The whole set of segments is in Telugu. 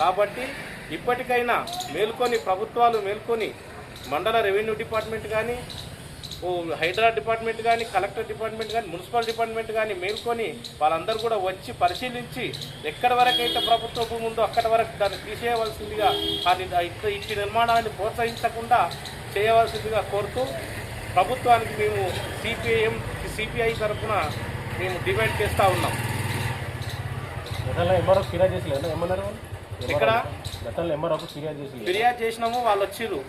కాబట్టి ఇప్పటికైనా మేల్కొని ప్రభుత్వాలు మేల్కొని మండల రెవెన్యూ డిపార్ట్మెంట్ కానీ, హైడ్రా డిపార్ట్మెంట్ కానీ, కలెక్టర్ డిపార్ట్మెంట్ కానీ, మున్సిపల్ డిపార్ట్మెంట్ కానీ మేల్కొని వాళ్ళందరూ కూడా వచ్చి పరిశీలించి ఎక్కడి వరకు అయితే ప్రభుత్వ భూమి ఉందో అక్కడి వరకు దాన్ని తీసేయవలసిందిగా, ఇట్టి నిర్మాణాన్ని ప్రోత్సహించకుండా చేయవలసిందిగా కోరుతూ ప్రభుత్వానికి మేము సిపిఐ తరఫున మేము డిమాండ్ చేస్తూ ఉన్నాం. ఇక్కడ ఫిర్యాదు చేసినాము, వాళ్ళు వచ్చిర్రు.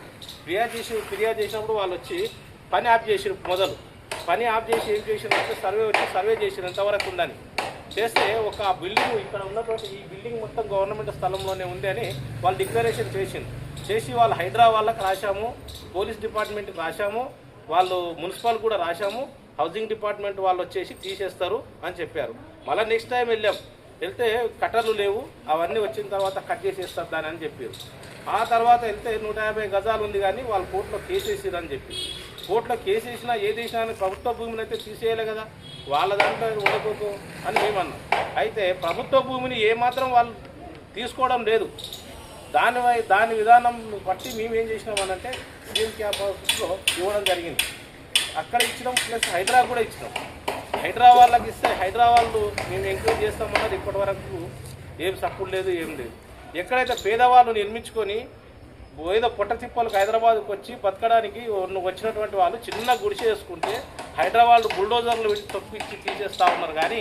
ఫిర్యాదు చేసినప్పుడు వాళ్ళు వచ్చి పని ఆఫ్ చేసిరు. పని ఆఫ్ చేసి ఏం చేసిరంటే సర్వే చేసిరు ఎంతవరకు ఉందని. చేస్తే ఒక బిల్డింగ్ ఇక్కడ ఉన్నటువంటి ఈ బిల్డింగ్ మొత్తం గవర్నమెంట్ స్థలంలోనే ఉంది అని వాళ్ళు డిక్లరేషన్ చేసి వాళ్ళు హైడ్రా వాళ్ళకి రాశాము, పోలీస్ డిపార్ట్మెంట్కి రాశాము, వాళ్ళు మున్సిపల్ కూడా రాశాము, హౌసింగ్ డిపార్ట్మెంట్ వాళ్ళు వచ్చేసి తీసేస్తారు అని చెప్పారు. మళ్ళీ నెక్స్ట్ టైం వెళ్తే కట్టర్లు లేవు, అవన్నీ వచ్చిన తర్వాత కట్ చేసేస్తారు దాని అని చెప్పారు. ఆ తర్వాత వెళ్తే 150 గజాలు ఉంది కానీ వాళ్ళు కోర్టులో కేసు వేసారు అని చెప్పి. కోర్టులో కేసు వేసినా ఏది వేసినా ప్రభుత్వ భూమిని అయితే తీసేయాలి కదా, వాళ్ళ దాంట్లో ఉండకూడదు అని మేమన్నాం. అయితే ప్రభుత్వ భూమిని ఏమాత్రం వాళ్ళు తీసుకోవడం లేదు. దాని విధానం బట్టి మేము ఏం చేసినామనంటే సీఎం క్యాంప్ ఆఫీస్లో ఇవ్వడం జరిగింది. అక్కడ ఇచ్చినాం, ప్లస్ హైడ్రా కూడా ఇచ్చినాం. హైడ్రా వాళ్ళకి ఇస్తే హైడ్రా వాళ్ళు మేము ఎంక్వైరీ చేస్తామన్నది ఇప్పటి వరకు ఏం సపోర్ట్ లేదు, ఏం లేదు. ఎక్కడైతే పేదవాళ్ళు నిర్మించుకొని ఏదో పొట్ట తిప్పలకు హైదరాబాద్కి వచ్చి బతకడానికి వచ్చినటువంటి వాళ్ళు చిన్న గుడిసె వేసుకుంటే హైదరాబాద్ బుల్డోజర్లు పెట్టి తొక్కిచ్చి తీసేస్తూ ఉన్నారు. కానీ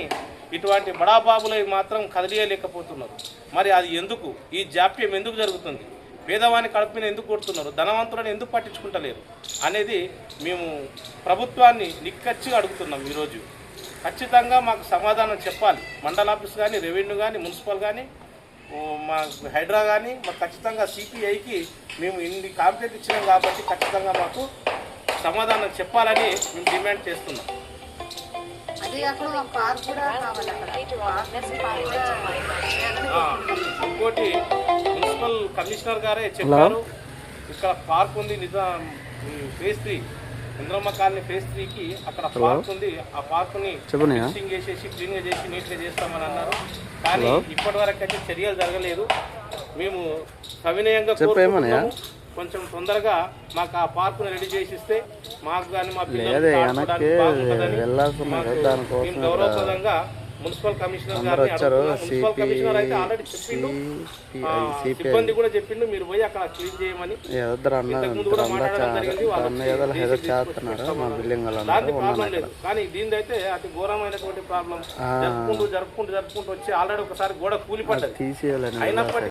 ఇటువంటి బడాబాబులు మాత్రం కదిలియలేకపోతున్నారు. మరి అది ఎందుకు, ఈ జాప్యం ఎందుకు జరుగుతుంది, పేదవాని కడుపుని ఎందుకు కొడుతున్నారు, ధనవంతులను ఎందుకు పట్టించుకుంటలేరు అనేది మేము ప్రభుత్వాన్ని నిక్కచ్చిగా అడుగుతున్నాం. ఈరోజు ఖచ్చితంగా మాకు సమాధానం చెప్పాలి. మండల ఆఫీస్ కానీ, రెవెన్యూ కానీ, మున్సిపల్ కానీ, మా హైడ్రా కానీ మాకు ఖచ్చితంగా సిపిఐకి మేము ఇన్ని కాంప్లైంట్ ఇచ్చినాం కాబట్టి ఖచ్చితంగా మాకు సమాధానం చెప్పాలని మేము డిమాండ్ చేస్తున్నాం. ఇంకోటి మున్సిపల్ కమిషనర్ గారే చెప్పారు, ఇక్కడ పార్క్ ఉంది ఫేజ్ 3 ఇంద్రమ్మ కాలనీ ఫేజ్ 3కి అక్కడ పార్క్ ఉంది, ఆ పార్క్ని ఫిక్సింగ్ చేసేసి క్లీన్గా చేసి నీట్గా చేస్తామని అన్నారు. కానీ ఇప్పటి వరకు అయితే చర్యలు జరగలేదు. మేము సవినయంగా కోరుకుంటున్నాము, కొంచెం తొందరగా మాకు ఆ పార్కును రెడీ చేసి ఇస్తే మాకు కానీ మా పిల్లలు గౌరవప్రదంగా మున్సిపల్ కమిషనర్ గారిని మున్సిపల్ కమిషనర్ అయితే ఆల్రెడీ చెప్పిండు, సిబ్బంది కూడా చెప్పిండు మీరు పోయి అక్కడ క్లీన్ చేయమని. ఇంతకుముందు కూడా మాట్లాడడం జరిగింది. దానికి ప్రాబ్లం లేదు, కానీ దీని అయితే అతి ఘోరమైనటువంటి ప్రాబ్లం. జరుపుకుంటూ వచ్చి ఆల్రెడీ ఒకసారి గోడ కూలిపడ్డది. అయినప్పటికీ